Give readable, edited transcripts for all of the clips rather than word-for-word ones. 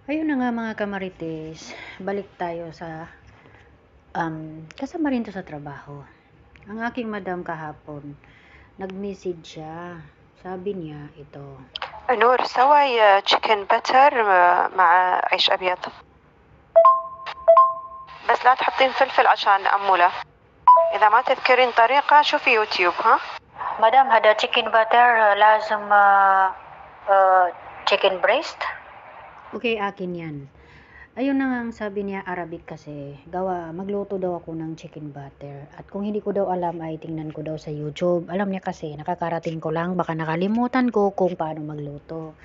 Ayun na nga mga kamarites, balik tayo sa kasama rin to sa trabaho. Ang aking madam kahapon, nag-message siya. Sabi niya ito. نور سوي تشيكن بتر مع عيش أبيض، بس لا تحطين فلفل عشان أمولة. إذا ما تذكرين طريقة شوفي يوتيوب. ها Madam, ada chicken butter, lazim chicken breast? Okay, akin yan. Ayun na nga ang sabi niya, Arabic kasi, magluto daw ako ng chicken butter. At kung hindi ko daw alam ay tingnan ko daw sa YouTube. Alam niya kasi, nakakarating ko lang, baka nakalimutan ko kung paano magluto.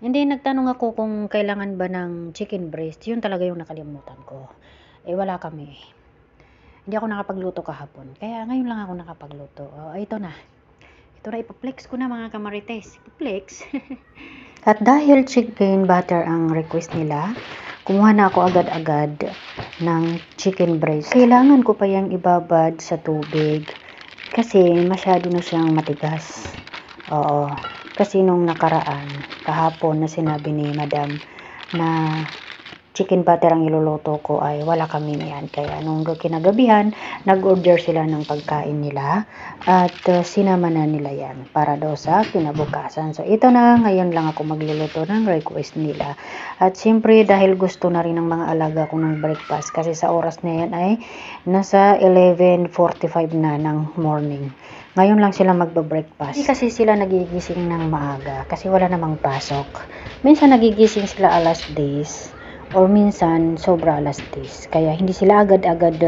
Hindi, nagtanong ako kung kailangan ba ng chicken breast. Yun talaga yung nakalimutan ko. Wala kami. Hindi ako nakapagluto kahapon. Kaya ngayon lang ako nakapagluto. Ito na. Ito na, ipaplex ko na mga kamarites. Ipaplex. At dahil chicken butter ang request nila, kumuha na ako agad-agad ng chicken breast. Kailangan ko pa yung ibabad sa tubig kasi masyado na siyang matigas. Oo. Kasi nung nakaraan, kahapon na sinabi ni madam na chicken butter ang iluluto ko ay wala kami niyan. Kaya nung kinagabihan, nag-order sila ng pagkain nila at sinama na nila yan para daw sa kinabukasan. So ito na, ngayon lang ako magluluto ng request nila. At siyempre dahil gusto na rin ng mga alaga ko ng breakfast kasi sa oras na yan ay nasa 11:45 na ng morning. Ngayon lang sila magbe-breakfast. Hindi kasi sila nagigising ng maaga kasi wala namang pasok. Minsan nagigising sila alas 10 or minsan sobra alas 10. Kaya hindi sila agad-agad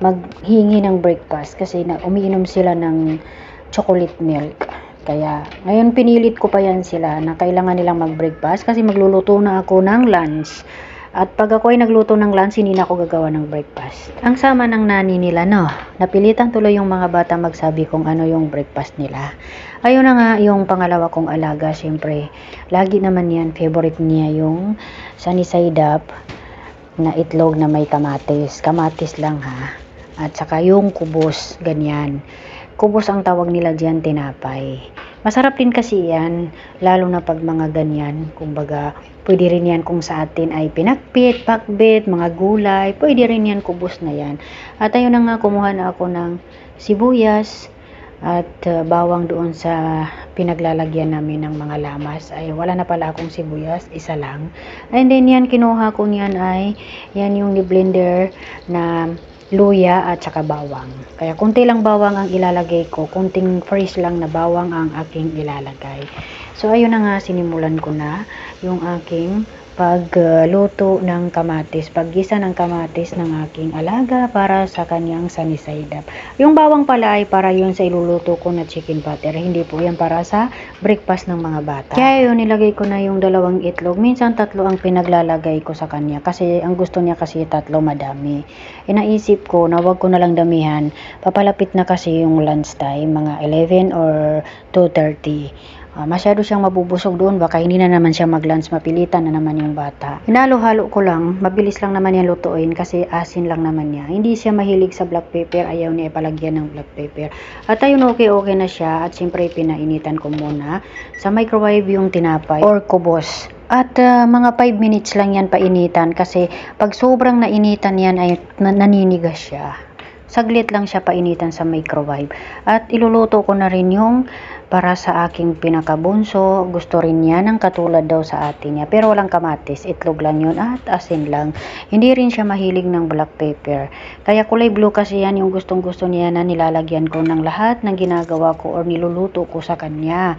maghingi ng breakfast kasi umiinom sila ng chocolate milk. Kaya ngayon pinilit ko pa yan sila na kailangan nilang mag-breakfast kasi magluluto na ako ng lunch. At pag ako ay nagluto ng lunch, hindi na ako gagawa ng breakfast. Ang sama ng nani nila, no? Napilitan tuloy yung mga bata magsabi kung ano yung breakfast nila. Ayun na nga, yung pangalawa kong alaga, syempre, lagi naman yan, favorite niya yung sunny side up na itlog na may kamatis. Kamatis lang ha. At saka yung kubos, ganyan. Kubos ang tawag nila dyan, tinapay. Masarap din kasi yan, lalo na pag mga ganyan. Kumbaga, pwede rin yan kung sa atin ay pinakpit, pakbit, mga gulay. Pwede rin yan, kubos na yan. At ayun na nga, kumuha na ako ng sibuyas at bawang doon sa pinaglalagyan namin ng mga lamas. Ay wala na pala akong sibuyas, isa lang. And then yan, kinuha ko niyan ay, yan yung ni-blender na luya at saka bawang. Kaya kunti lang bawang ang ilalagay ko, kunting fresh lang na bawang ang aking ilalagay. So ayun na nga, sinimulan ko na yung aking pagluto ng kamatis, paggisa ng kamatis ng aking alaga para sa kanyang sunny side up. Yung bawang pala ay para yun sa iluluto ko na chicken butter, hindi po yan para sa breakfast ng mga bata. Kaya yun, nilagay ko na yung 2 itlog, minsan 3 ang pinaglalagay ko sa kanya kasi ang gusto niya kasi 3 madami. Naisip ko na wag ko na lang damihan, papalapit na kasi yung lunch time, mga 11 or 2:30. Masyado siyang mabubusog doon, baka hindi na naman siya mag-lunch, mapilitan na naman yung bata. Hinalo-halo ko lang, mabilis lang naman yan lutuin kasi asin lang naman niya. Hindi siya mahilig sa black pepper, ayaw niya ipalagyan ng black pepper. At ayun, okay na siya at siyempre pinainitan ko muna sa microwave yung tinapay or kubos. At mga 5 minutes lang yan painitan kasi pag sobrang nainitan yan ay naninigas siya. Saglit lang siya painitan sa microwave. At iluluto ko na rin yung para sa aking pinakabunso. Gusto rin niya ng katulad daw sa atin niya. Pero walang kamatis. Itlog lang yun at asin lang. Hindi rin siya mahilig ng black pepper. Kaya kulay blue kasi yan yung gustong-gusto niya na nilalagyan ko ng lahat ng ginagawa ko or niluluto ko sa kanya.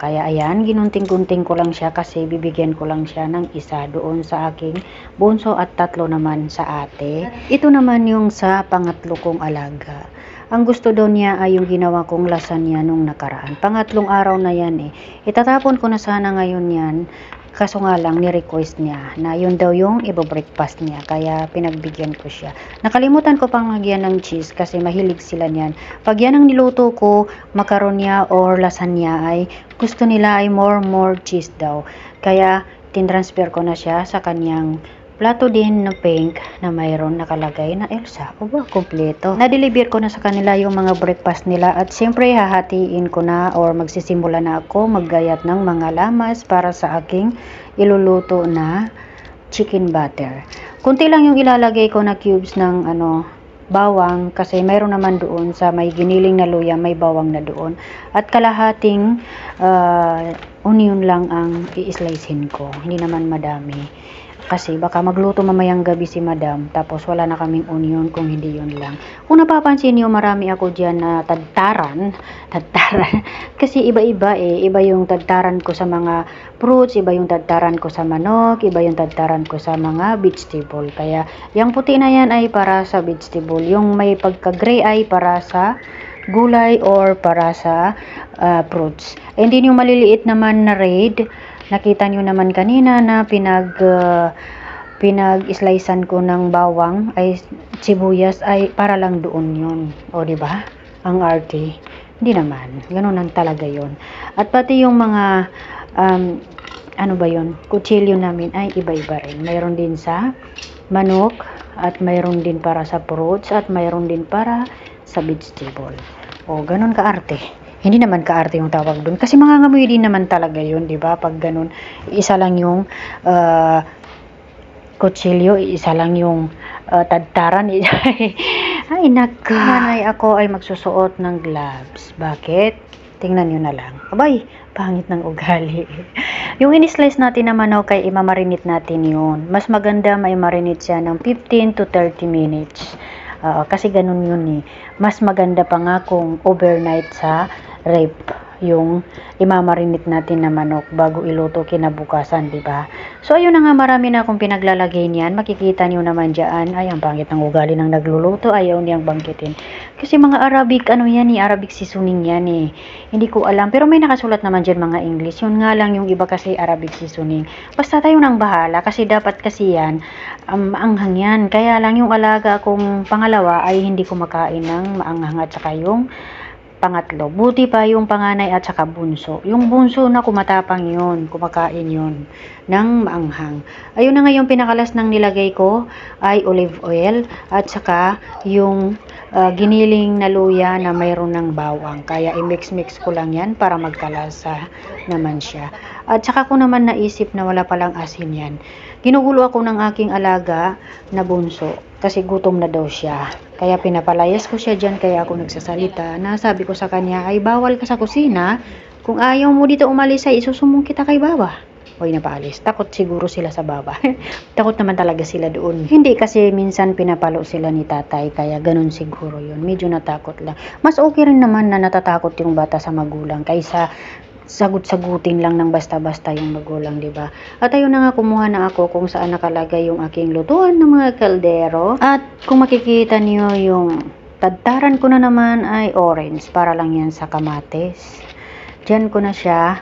Kaya ayan, ginunting-gunting ko lang siya kasi bibigyan ko lang siya ng isa doon sa aking bunso at 3 naman sa ate. Ito naman yung sa pangatlo kong alaga. Ang gusto daw niya ay yung ginawa kong lasagna nung nakaraan. Pangatlong araw na yan eh. Itatapon ko na sana ngayon yan. Kaso nga lang, ni-request niya na yun daw yung ibo-breakfast niya. Kaya pinagbigyan ko siya. Nakalimutan ko pang lagyan ng cheese kasi mahilig sila niyan. Pag yan ang niluto ko, makaronya or lasagna ay gusto nila ay more cheese daw. Kaya tinransfer ko na siya sa kanyang plato din na pink na mayroon nakalagay na Elsa. O ba, kompleto. Na-deliver ko na sa kanila yung mga breakfast nila at siyempre hahatiin ko na or magsisimula na ako maggayat ng mga lamas para sa aking iluluto na chicken butter. Kunti lang yung ilalagay ko na cubes ng bawang kasi mayroon naman doon sa may giniling na luya, may bawang na doon. At kalahating onion lang ang i-slicehin ko. Hindi naman madami. Kasi baka magluto mamayang gabi si madam tapos wala na kaming onion kung hindi yun lang. Kung napapansin niyo, marami ako dyan na tadtaran. Kasi iba-iba iba yung tadtaran ko sa mga fruits, iba yung tadtaran ko sa manok, iba yung tadtaran ko sa mga vegetable. Kaya yung puti na yan ay para sa vegetable, yung may pagka-gray ay para sa gulay or para sa fruits. And then yung maliliit naman na red, nakita nyo naman kanina na pinag-slicean ko ng bawang ay sibuyas ay para lang doon yun. O diba? Ang arte. Hindi naman. Ganun lang talaga yun. At pati yung mga kutsilyo namin ay iba-iba rin. Mayroon din sa manok at mayroon din para sa fruits at mayroon din para sa vegetable. O ganun ka-arte. Hindi naman kaarte yung tawag doon. Kasi mangangamoy din naman talaga yun, di ba? Pag ganun, isa lang yung kutsilyo, isa lang yung tadtaran. Ay, nako. Nanay, ako ay magsusuot ng gloves. Bakit? Tingnan nyo na lang. Abay, pangit ng ugali. Yung in-slice natin na manok ay imamarinate natin yun. Mas maganda may marinate siya ng 15 to 30 minutes. Kasi ganun yun Mas maganda pa nga kung overnight sa rep yung imamarinate natin na manok bago iluto kinabukasan, di ba? So ayun na nga, marami na akong pinaglalagay niyan. Makikita niyo naman diyan, ay ang pangit ng ugali ng nagluluto, ayaw niyang bangkitin. Kasi mga Arabic Arabic seasoning yan Hindi ko alam, pero may nakasulat naman diyan mga English. Yun nga lang yung iba kasi Arabic seasoning. Basta tayo nang bahala kasi dapat kasi yan maanghang yan. Kaya lang yung alaga kong pangalawa ay hindi kumakain ng maanghang at saka yung pangatlo. Buti pa yung panganay at saka bunso. Yung bunso na kumatapang yun, kumakain yun ng maanghang. Ayun na nga yung pinakalas ng nilagay ko ay olive oil at saka yung giniling na luya na mayroon ng bawang. Kaya i-mix-mix ko lang yan para magkalasa naman siya. At saka ko naman naisip na wala palang asin yan. Ginugulo ako ng aking alaga na bunso kasi gutom na daw siya. Kaya pinapalayas ko siya dyan, kaya ako nagsasalita. Nasabi ko sa kanya, ay bawal ka sa kusina. Kung ayaw mo dito umalis ay isusumong kita kay baba. Hoy, napaalis. Takot siguro sila sa baba. Takot naman talaga sila doon. Hindi kasi minsan pinapalo sila ni tatay, kaya ganun siguro yun. Medyo natakot lang. Mas okay rin naman na natatakot yung bata sa magulang kaysa sagut-sagutin lang ng basta-basta yung magulang, di ba? At ayun na nga, kumuha na ako kung saan nakalagay yung aking lutuan ng mga kaldero. At kung makikita niyo yung tadtaran ko na naman ay orange, para lang yan sa kamatis. Diyan ko na siya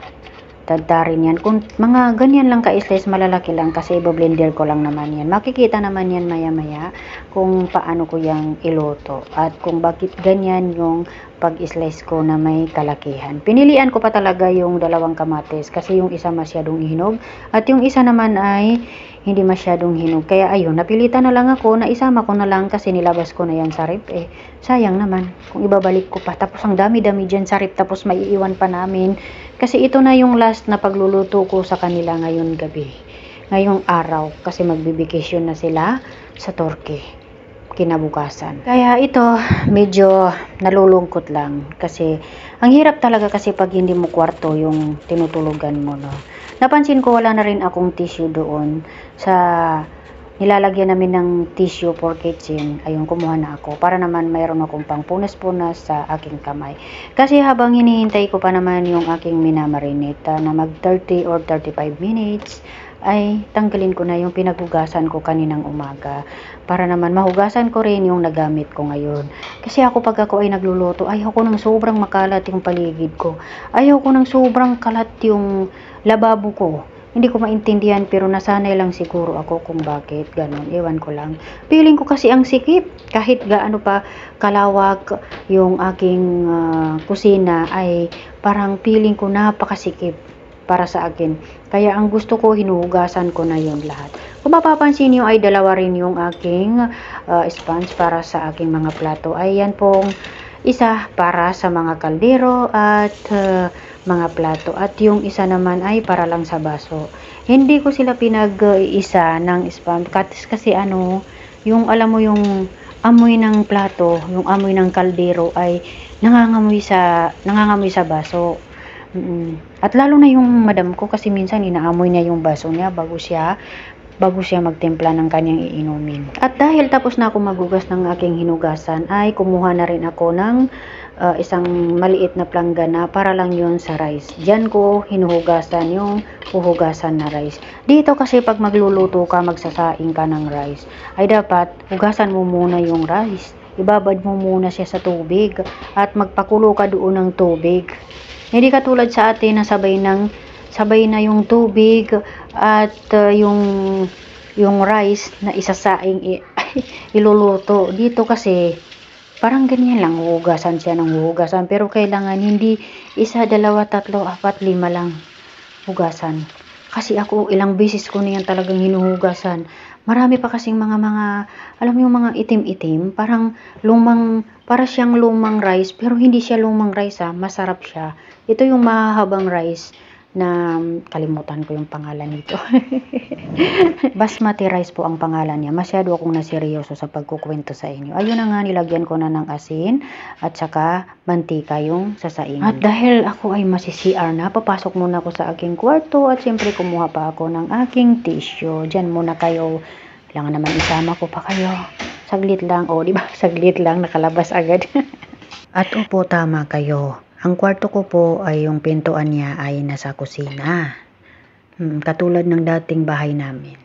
tadtarin yan. Kung mga ganyan lang ka-slice, malalaki lang kasi i-blender ko lang naman yan. Makikita naman yan maya-maya kung paano ko yung iluto at kung bakit ganyan yung pag-slice ko na may kalakihan. Pinilian ko pa talaga yung dalawang kamatis kasi yung isa masyadong hinog at yung isa naman ay hindi masyadong hinog. Kaya ayun, napilitan na lang ako na isama ko na lang kasi nilabas ko na yan sa rep. Sayang naman kung ibabalik ko pa. Tapos ang dami-dami dyan sa rep tapos may iiwan pa namin. Kasi ito na yung last na pagluluto ko sa kanila ngayon gabi. Ngayong araw kasi magbibikasyon na sila sa Turkey kinabukasan. Kaya ito, medyo nalulungkot lang kasi ang hirap talaga kasi pag hindi mo kwarto yung tinutulugan mo, no. Napansin ko wala na rin akong tissue doon sa nilalagyan namin ng tissue for kitchen. Ayun, kumuha na ako para naman mayroon akong pangpunas-punas sa aking kamay. Kasi habang hinihintay ko pa naman yung aking minamarinate na mag 30 or 35 minutes, ay tanggalin ko na yung pinaghugasan ko kaninang umaga para naman mahugasan ko rin yung nagamit ko ngayon. Kasi ako pag ako ay nagluluto, ayaw ko ng sobrang makalat yung paligid ko. Ayaw ko ng sobrang kalat yung lababo ko. Hindi ko maintindihan pero nasanay lang siguro ako kung bakit ganun. Ewan ko lang. Feeling ko kasi ang sikip. Kahit gaano pa kalawak yung aking kusina ay parang feeling ko napakasikip para sa akin. Kaya ang gusto ko, hinuhugasan ko na yon lahat. Kung mapapansin nyo ay dalawa rin yung aking sponge para sa aking mga plato. Ay yan pong isa para sa mga kaldero at mga plato. At yung isa naman ay para lang sa baso. Hindi ko sila pinag-isa ng sponge kasi yung alam mo yung amoy ng plato, yung amoy ng kaldero ay nangangamoy sa baso. At lalo na yung madam ko kasi minsan inaamoy niya yung baso niya bago siya magtimpla ng kanyang iinumin. At dahil tapos na ako maghugas ng aking hinugasan ay kumuha na rin ako ng isang maliit na planggana para lang yun sa rice. Diyan ko hinuhugasan yung huhugasan na rice. Dito kasi pag magluluto ka, magsasaing ka ng rice, ay dapat hugasan mo muna yung rice. Ibabad mo muna siya sa tubig at magpakulo ka doon ng tubig. Hindi katulad sa atin na sabay na yung tubig at yung rice na isasaing iluluto. Dito kasi parang ganyan lang, huhugasan siya ng huhugasan, pero kailangan hindi 1, 2, 3, 4, 5 lang hugasan. Kasi ako ilang beses ko na yan talagang hinuhugasan. Marami pa kasing mga alam mo yung mga itim-itim, para siyang lumang rice, pero hindi siya lumang rice masarap siya. Ito yung mahabang rice na kalimutan ko yung pangalan nito. Basmati rice po ang pangalan niya. Masyado akong naseryoso sa pagkukwento sa inyo. Ayun na nga, nilagyan ko na ng asin at saka mantika yung sasaingin. At dahil ako ay masi-CR na, papasok muna ako sa aking kwarto at siyempre kumuha pa ako ng aking tissue. Diyan muna kayo. Kailangan naman isama ko pa kayo. Saglit lang. Di ba? Saglit lang, nakalabas agad. At opo, tama kayo. Ang kwarto ko po ay yung pintuan niya ay nasa kusina. Katulad ng dating bahay namin.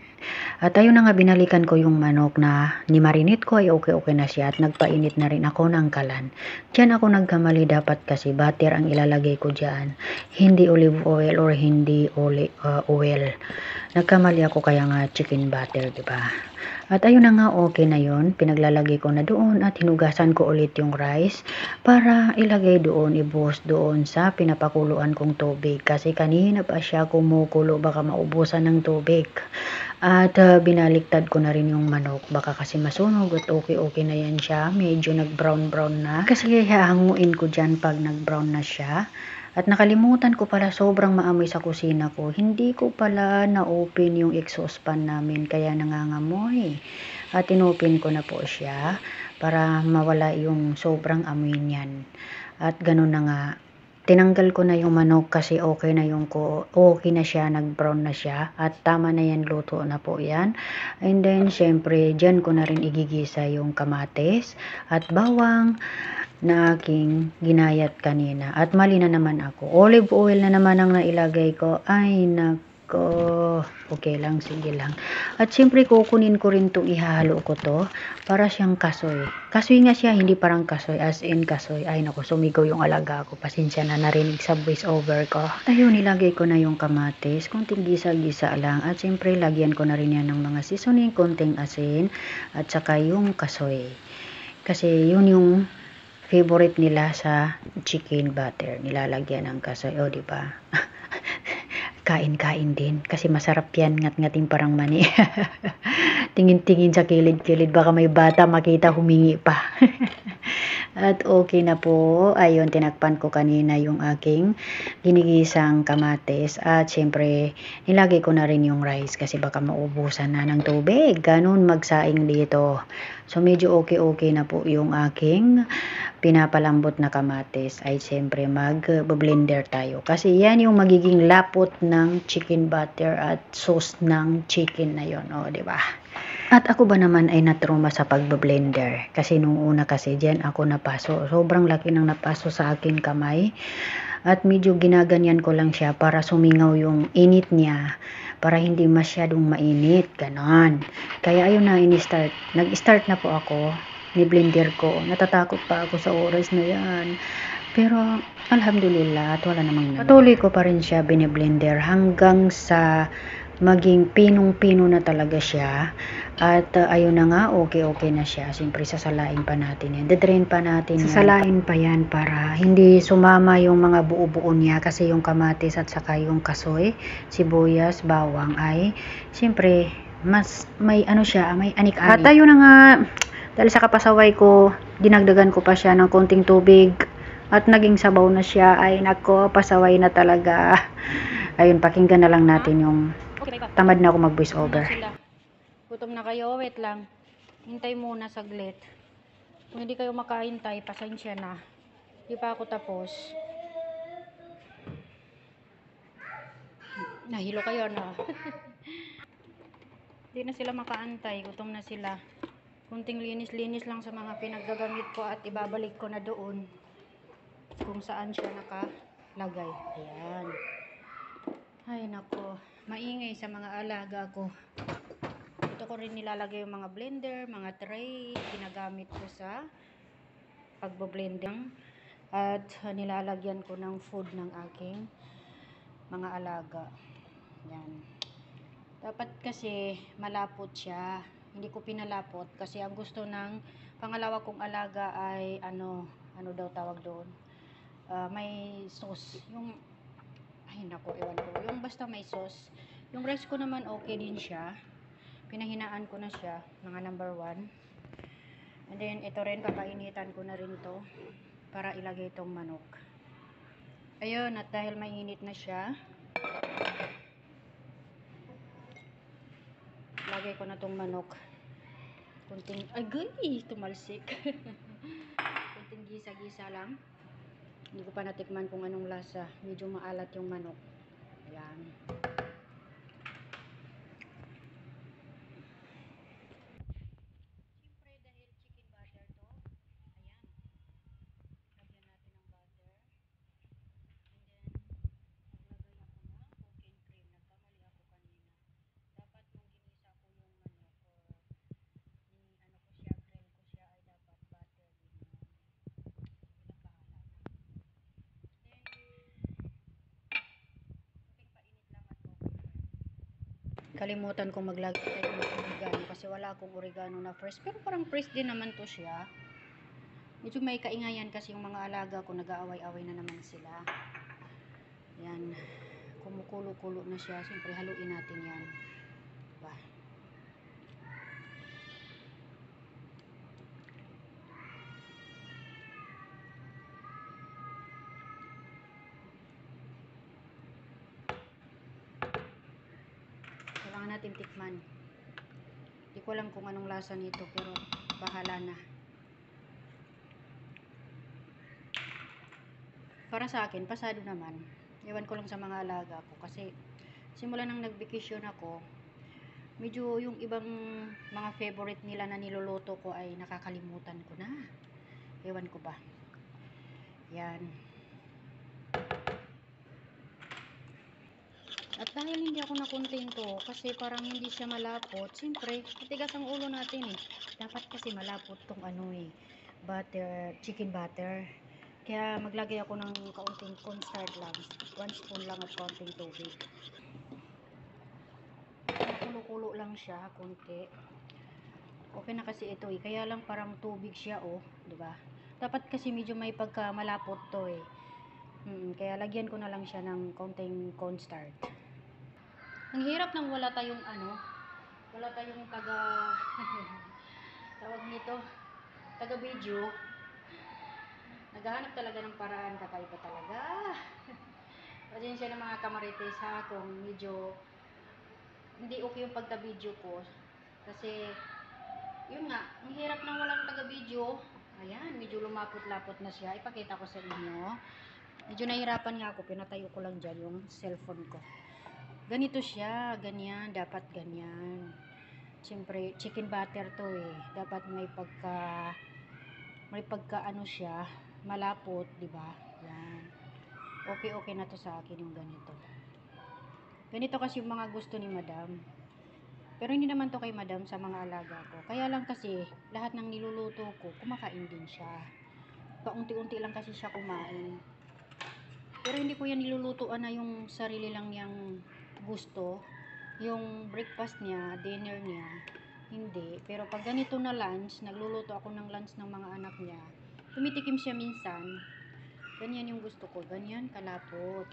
At ayun na nga, binalikan ko yung manok na ni-marinate ko ay okay na siya at nagpainit na rin ako ng kalan. Diyan ako nagkamali, dapat kasi butter ang ilalagay ko diyan. Hindi olive oil or hindi oil. Nagkamali ako kaya nga chicken butter, di ba? At ayun na nga, okay na yon. Pinaglalagay ko na doon at hinugasan ko ulit yung rice para ilagay doon, ibuhos doon sa pinapakuluan kong tubig. Kasi kanina pa siya kumukulo, baka maubusan ng tubig. At binaliktad ko na rin yung manok, baka kasi masunog at okay na yan siya. Medyo nag-brown na. Kasi hahanguin ko dyan pag nag-brown na siya. At nakalimutan ko pala, sobrang maamoy sa kusina ko. Hindi ko pala na-open yung exhaust fan namin, kaya nangangamoy. At inopen ko na po siya para mawala yung sobrang amoy niyan. At ganun na nga, tinanggal ko na yung manok kasi okay na siya, nag-brown na siya. At tama na yan, luto na po yan. And then, syempre, dyan ko na rin igigisa yung kamatis at bawang na aking ginayat kanina. At mali na naman ako. Olive oil na naman ang nailagay ko. Ay, nako. Okay lang, sige lang. At siyempre, kukunin ko rin itong ihalo ko to para siyang kasoy. Kasoy nga siya, hindi parang kasoy, as in kasoy. Ay, nako, sumigaw yung alaga ko. Pasensya na, narinig sa voice over ko. Ayun, nilagay ko na yung kamatis. Konting gisa-gisa lang. At siyempre, lagyan ko na rin yan ng mga seasoning, konting asin, at saka yung kasoy. Kasi yun yung favorite nila sa chicken butter, nilalagyan ng kasoy. Di ba? Kain din kasi masarap yan, ngat-ngating parang mani. Tingin-tingin sa kilid-kilid, baka may bata makita humingi pa. At okay na po. Ayun, tinakpan ko kanina yung aking ginigisang kamatis. At syempre, nilagay ko na rin yung rice kasi baka maubusan na ng tubig. Ganun magsaing dito. So, medyo okay na po yung aking pinapalambot na kamatis. Ay syempre, mag-blender tayo. Kasi yan yung magiging lapot ng chicken butter at sauce ng chicken na yon. Diba? At ako ba naman ay natruma sa pagbe-blender kasi nung una kasi diyan ako napaso. Sobrang laki ng napaso sa akin kamay at medyo ginaganyan ko lang siya para sumingaw yung init niya para hindi masyadong mainit, ganon. Kaya ayun na, nag-start na po ako, ni-blender ko. Natatakot pa ako sa oras na yan. Pero alhamdulillah at wala namang patuloy ko pa rin siya bine-blender hanggang sa maging pinong-pino na talaga siya. At ayun na nga, okay na siya. Siyempre sasalain pa natin yan. Dedrain pa natin yan. Sasalain pa yan para hindi sumama yung mga buo-buo niya, kasi yung kamatis at saka yung kasoy, sibuyas, bawang ay siyempre mas may ano siya, may anik-anik. At ayun na nga, dahil sa kapasaway ko, dinagdagan ko pa siya ng konting tubig at naging sabaw na siya. Ay nako, pasaway na talaga. Ayun, pakinggan na lang natin yung tamad na ako mag voice over. Gutom na kayo, wait lang. Hintay muna saglit. Kung hindi kayo makahintay, pasensya na. Di pa ako tapos. Nahilo kayo na. Hindi na sila makaantay, gutom na sila. Kunting linis-linis lang sa mga pinaggagamit ko at ibabalik ko na doon kung saan siya nakalagay. Ayan. Ay nako, maingay sa mga alaga ko. Ito ko rin nilalagay yung mga blender, mga tray, ginagamit ko sa pagbo-blender. At nilalagyan ko ng food ng aking mga alaga. Yan. Dapat kasi malapot siya. Hindi ko pinalapot kasi ang gusto ng pangalawa kong alaga ay ano daw tawag doon? May sauce. Yung ay nako, ewan ko. Yung basta may sauce. Yung rice ko naman okay din siya. Pinahinaan ko na siya, mga number 1. And then ito rin, papainitan ko na rin to para ilagay itong manok. Ayun, at dahil mainit na siya, lagay ko na tong manok. Kunting, agay, tumalsik. Kunting gisa-gisa lang. Hindi ko pa natikman kung anong lasa. Medyo maalat yung manok. Ayan. Kalimutan kong maglagay ng oregano kasi wala akong oregano na fresh. Pero parang fresh din naman to siya. Medyo may kaingayan kasi yung mga alaga ko, nag-aaway-away na naman sila. Yan. Kumukulo-kulo na siya. Siyempre haluin natin yan. Diba? Kailangan natin tikman. Hindi ko alam kung anong lasa nito, pero bahala na. Para sa akin, pasado naman. Ewan ko lang sa mga alaga ko kasi simula nang nagbakasyon ako, medyo yung ibang mga favorite nila na niluluto ko ay nakakalimutan ko na. Ewan ko ba. Yan. At dahil hindi ako nakontento kasi parang hindi siya malapot, siyempre, matigas ang ulo natin eh. Dapat kasi malapot tong ano eh, butter, chicken butter. Kaya maglagay ako ng kaunting cornstarch lang. 1 spoon lang at kaunting tubig. Kulo-kulo lang siya, konti. Okay na kasi ito eh. Kaya lang parang tubig siya oh, 'di ba? Dapat kasi medyo may pagka malapot to eh. Kaya lagyan ko na lang siya ng kaunting cornstarch. Ang hirap nang wala tayong wala tayong tawag nito, taga video. Naghahanap talaga ng paraan, kakaiba talaga. Pasensya na mga kamarites ha kung medyo hindi okay yung pagka-video ko. Kasi yun nga, ang hirap nang walang taga-video. Ayan, medyo lumapot-lapot na siya. Ipakita ko sa inyo. Medyo nahirapan nga ako, pinatayo ko lang dyan yung cellphone ko. Ganito siya, ganyan, dapat ganyan. Siyempre, chicken butter to eh. Dapat may pagka ano siya, malapot, di ba? Yan. Okay na to sa akin yung ganito. Ganito kasi yung mga gusto ni Madam. Pero hindi naman to kay Madam sa mga alaga ko. Kaya lang kasi, lahat ng niluluto ko, kumakain din siya. Paunti-unti lang kasi siya kumain. Pero hindi ko yan nilulutoan na yung sarili lang niyang gusto. yung breakfast niya, dinner niya, hindi. Pero pag ganito na lunch, nagluluto ako ng lunch ng mga anak niya, tumitikim siya minsan. Ganyan yung gusto ko. Ganyan, kalapot.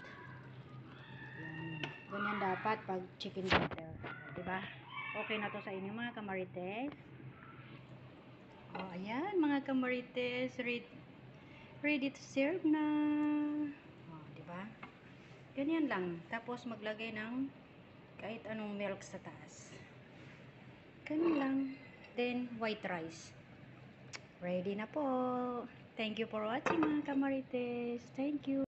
Yan. Ganyan dapat pag chicken butter. Diba? Okay na to sa inyo mga kamarites. Oh, ayan mga kamarites. Ready to serve na. Oh, diba? Ganyan lang. Tapos maglagay ng kahit anong milk sa taas. Ganun lang. Then, white rice. Ready na po. Thank you for watching mga kamarites. Thank you.